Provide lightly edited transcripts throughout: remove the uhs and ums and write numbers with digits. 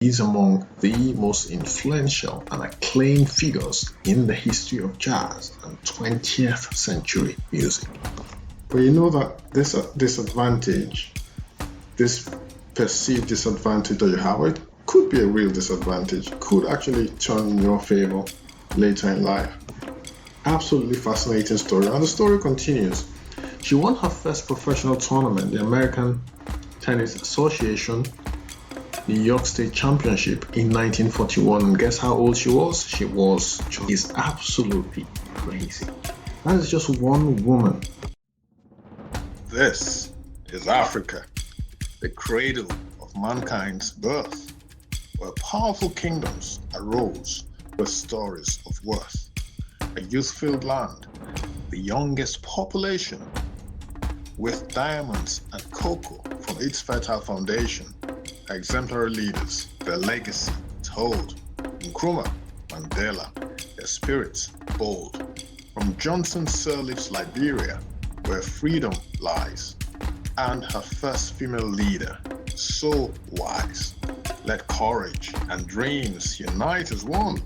is among the most influential and acclaimed figures in the history of jazz and 20th century music. But you know that this disadvantage, this perceived disadvantage that you have, it could be a real disadvantage, could actually turn in your favor later in life. Absolutely fascinating story. And the story continues. She won her first professional tournament, the American Tennis Association New York State Championship in 1941. And guess how old she was? She was is absolutely crazy. That is just one woman. This is Africa, the cradle of mankind's birth, where powerful kingdoms arose with stories of worth. A youth-filled land, the youngest population, with diamonds and cocoa from its fertile foundation, exemplary leaders, their legacy told. Nkrumah, Mandela, their spirits bold. From Johnson Sirleaf's Liberia, where freedom lies, and her first female leader, so wise. Let courage and dreams unite as one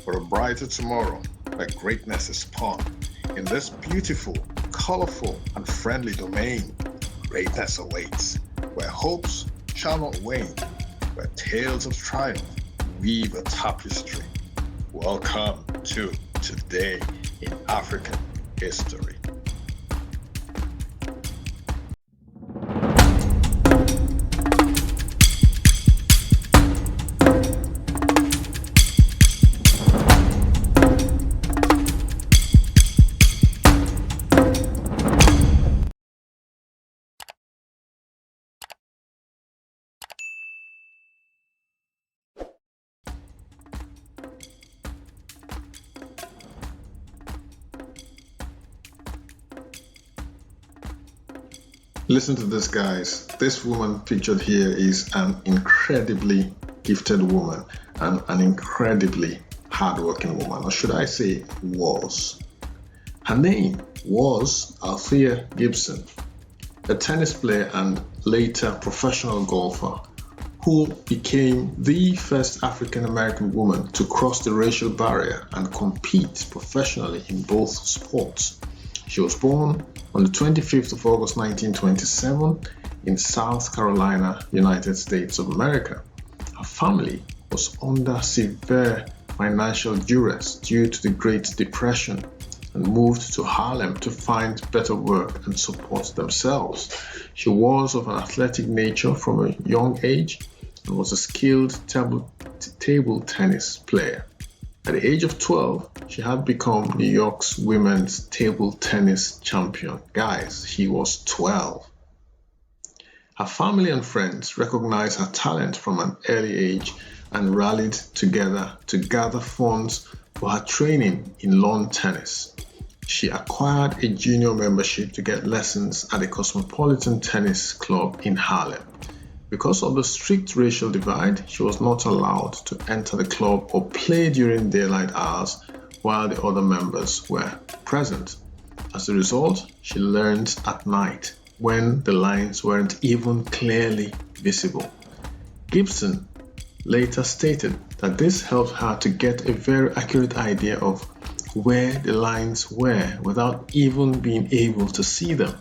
for a brighter tomorrow where greatness is spun. In this beautiful, colorful, and friendly domain, greatness awaits, where hopes shall not wane, where tales of triumph weave a tapestry. Welcome to Today in African History. Listen to this, guys. This woman pictured here is an incredibly gifted woman and an incredibly hardworking woman, or should I say was. Her name was Althea Gibson, a tennis player and later professional golfer who became the first African American woman to cross the racial barrier and compete professionally in both sports. She was born on the 25th of August 1927 in South Carolina, United States of America. Her family was under severe financial duress due to the Great Depression and moved to Harlem to find better work and support themselves. She was of an athletic nature from a young age and was a skilled table tennis player. At the age of 12, she had become New York's women's table tennis champion. Guys, she was 12. Her family and friends recognized her talent from an early age and rallied together to gather funds for her training in lawn tennis. She acquired a junior membership to get lessons at the Cosmopolitan Tennis Club in Harlem. Because of the strict racial divide, she was not allowed to enter the club or play during daylight hours while the other members were present. As a result, she learned at night when the lines weren't even clearly visible. Gibson later stated that this helped her to get a very accurate idea of where the lines were without even being able to see them,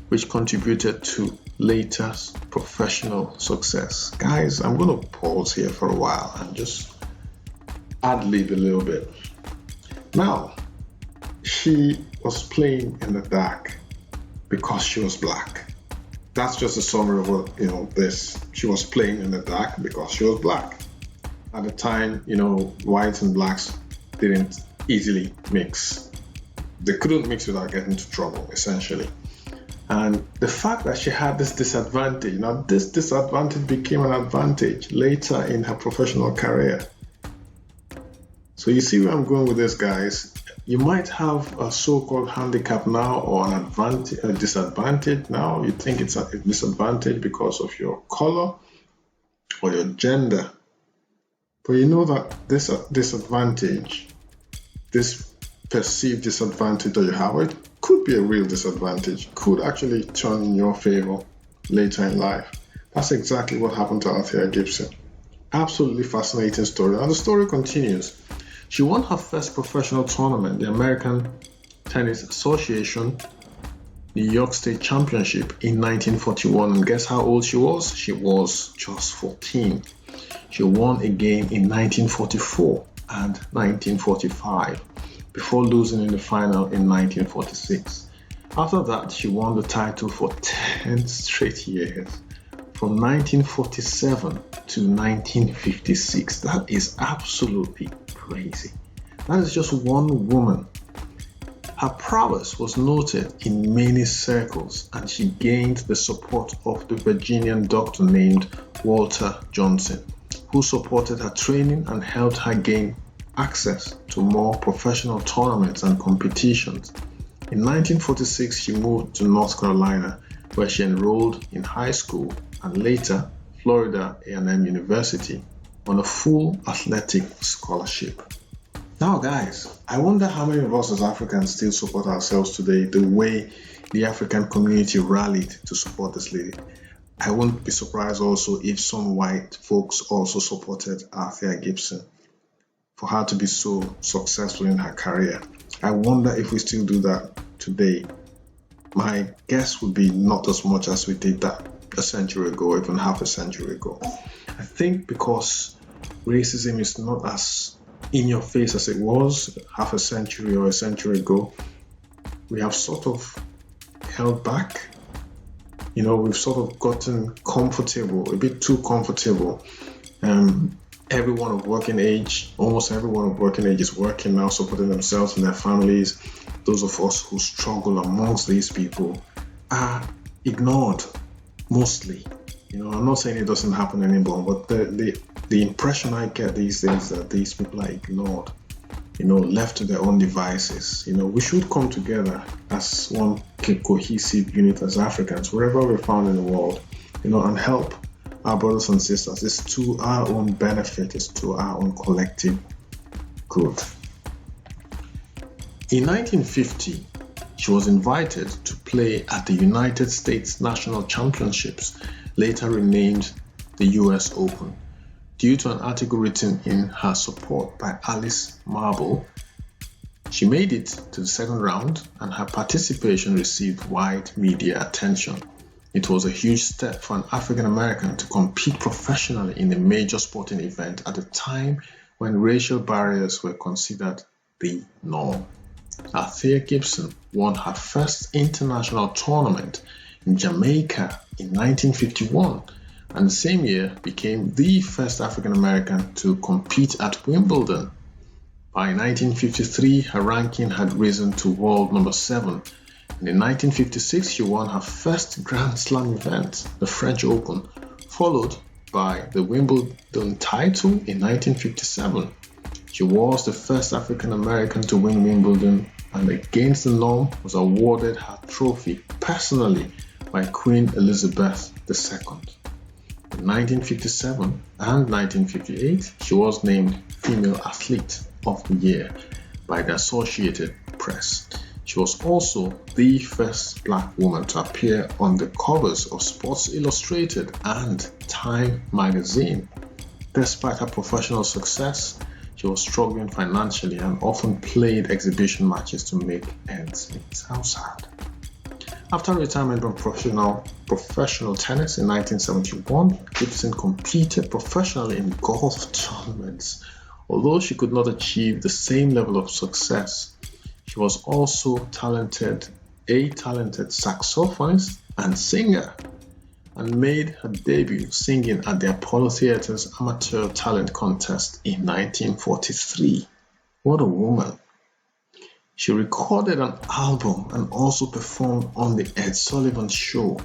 which contributed to later professional success. Guys, I'm going to pause here for a while and just ad-lib a little bit. Now, she was playing in the dark because she was black. That's just a summary of what, this. She was playing in the dark because she was black. At the time, whites and blacks didn't easily mix. They couldn't mix without getting into trouble, essentially. And the fact that she had this disadvantage, now this disadvantage became an advantage later in her professional career. So you see where I'm going with this, guys. You might have a so-called handicap now or a disadvantage now. You think it's a disadvantage because of your color or your gender. But you know that this disadvantage, this perceived disadvantage that you have, it could be a real disadvantage, could actually turn in your favor later in life. That's exactly what happened to Althea Gibson. Absolutely fascinating story. And the story continues. She won her first professional tournament, the American Tennis Association New York State Championship in 1941. And guess how old she was? She was just 14. She won again in 1944 and 1945 before losing in the final in 1946. After that, she won the title for 10 straight years. From 1947 to 1956. That is absolutely crazy. That is just one woman. Her prowess was noted in many circles, and she gained the support of the Virginian doctor named Walter Johnson, who supported her training and helped her gain access to more professional tournaments and competitions. In 1946, she moved to North Carolina, where she enrolled in high school and later Florida A&M University on a full athletic scholarship. Now guys, I wonder how many of us as Africans still support ourselves today the way the African community rallied to support this lady. I wouldn't be surprised also if some white folks also supported Althea Gibson for her to be so successful in her career. I wonder if we still do that today. My guess would be not as much as we did that a century ago, or even half a century ago. I think because racism is not as in your face as it was half a century or a century ago, we have sort of held back. We've sort of gotten comfortable, a bit too comfortable. Everyone of working age, almost everyone of working age is working now, supporting themselves and their families. Those of us who struggle amongst these people are ignored mostly. I'm not saying it doesn't happen anymore, but the impression I get these days is that these people are ignored, left to their own devices. We should come together as one cohesive unit as Africans, wherever we're found in the world, and help our brothers and sisters. It's to our own benefit, it's to our own collective good. In 1950, she was invited to play at the United States National Championships, later renamed the US Open, due to an article written in her support by Alice Marble. She made it to the second round, and her participation received wide media attention. It was a huge step for an African American to compete professionally in a major sporting event at a time when racial barriers were considered the norm. Althea Gibson won her first international tournament in Jamaica in 1951, and the same year became the first African American to compete at Wimbledon. By 1953, her ranking had risen to world number 7, and in 1956 she won her first Grand Slam event, the French Open, followed by the Wimbledon title in 1957. She was the first African American to win Wimbledon, and against the norm was awarded her trophy personally by Queen Elizabeth II. In 1957 and 1958, she was named Female Athlete of the Year by the Associated Press. She was also the first Black woman to appear on the covers of Sports Illustrated and Time magazine. Despite her professional success, she was struggling financially and often played exhibition matches to make ends meet. How sad. After retirement from professional tennis in 1971, Gibson competed professionally in golf tournaments. Although she could not achieve the same level of success, she was also a talented saxophonist and singer, and made her debut singing at the Apollo Theatre's Amateur Talent Contest in 1943. What a woman! She recorded an album and also performed on the Ed Sullivan Show.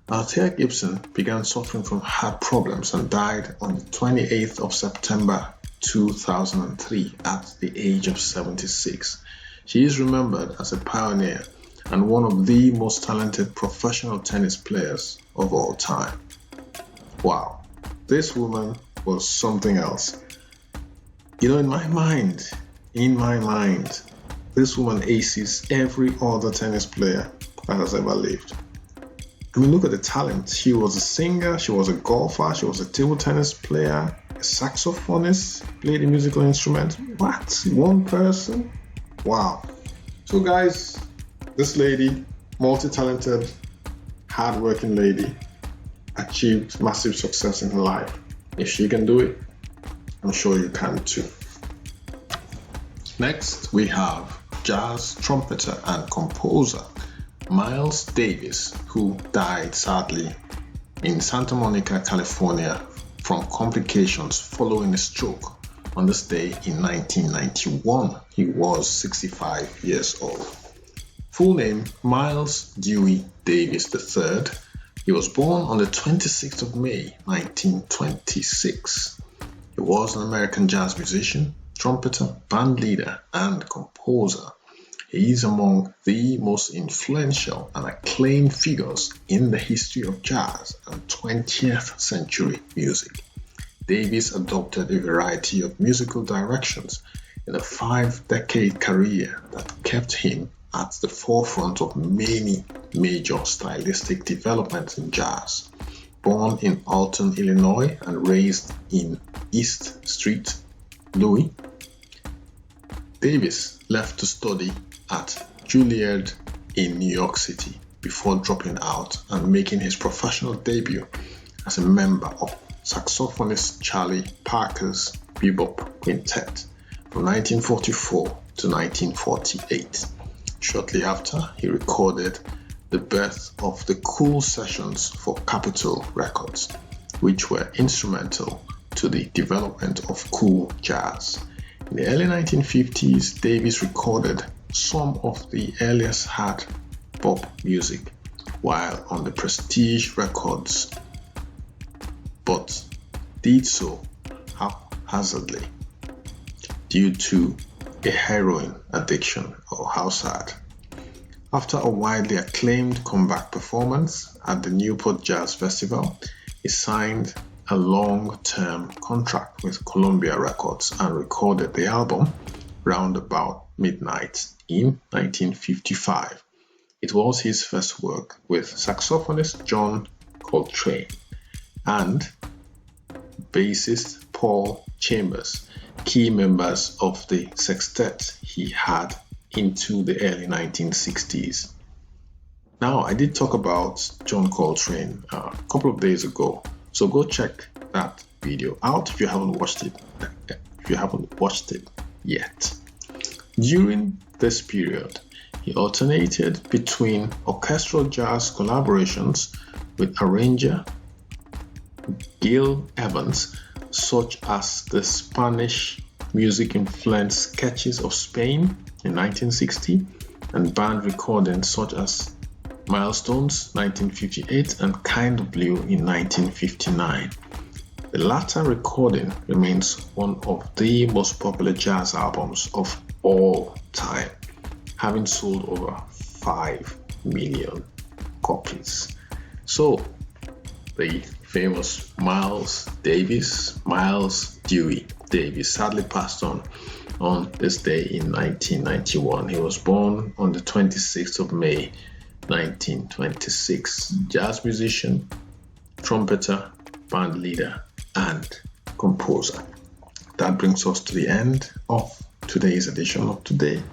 Althea Gibson began suffering from heart problems and died on the 28th of September 2003 at the age of 76. She is remembered as a pioneer and one of the most talented professional tennis players of all time. Wow, this woman was something else. In my mind, this woman aces every other tennis player that has ever lived. Look at the talent. She was a singer, she was a golfer, she was a table tennis player, a saxophonist played a musical instrument. What? One person? Wow. So guys, this lady, multi-talented, hard-working lady, achieved massive success in her life. If she can do it, I'm sure you can too. Next, we have jazz trumpeter and composer Miles Davis, who died sadly in Santa Monica, California from complications following a stroke on this day in 1991. He was 65 years old. Full name, Miles Dewey Davis III. He was born on the 26th of May, 1926. He was an American jazz musician, trumpeter, band leader, and composer. He is among the most influential and acclaimed figures in the history of jazz and 20th century music. Davis adopted a variety of musical directions in a 5-decade career that kept him at the forefront of many major stylistic developments in jazz. Born in Alton, Illinois, and raised in East St. Louis, Davis left to study at Juilliard in New York City before dropping out and making his professional debut as a member of saxophonist Charlie Parker's bebop quintet from 1944 to 1948. Shortly after, he recorded the birth of the Cool Sessions for Capitol Records, which were instrumental to the development of cool jazz. In the early 1950s, Davis recorded some of the earliest hard bop music while on the Prestige Records, but did so haphazardly due to a heroin addiction. Oh, how sad. After a widely acclaimed comeback performance at the Newport Jazz Festival, he signed a long-term contract with Columbia Records and recorded the album Round About Midnight in 1955. It was his first work with saxophonist John Coltrane and bassist Paul Chambers, key members of the sextet he had into the early 1960s. Now, I did talk about John Coltrane a couple of days ago, so go check that video out if you haven't watched it yet. During this period, he alternated between orchestral jazz collaborations with arranger Gil Evans, such as the Spanish music-influenced Sketches of Spain in 1960, and band recordings such as Milestones 1958 and Kind of Blue in 1959. The latter recording remains one of the most popular jazz albums of all time, having sold over 5 million copies. So, the famous Miles Dewey Davis sadly passed on this day in 1991. He was born on the 26th of May 1926. Jazz musician, trumpeter, band leader, and composer. That brings us to the end of today's edition of Today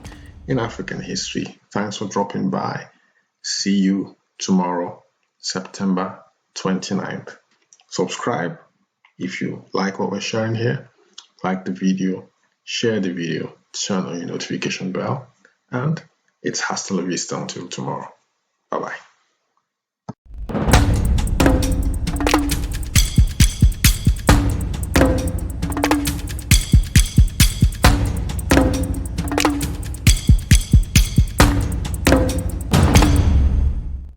in African History. Thanks for dropping by. See you tomorrow, September 29th. Subscribe if you like what we're sharing here. Like the video, share the video, turn on your notification bell, and it's hasta la vista until tomorrow. Bye-bye.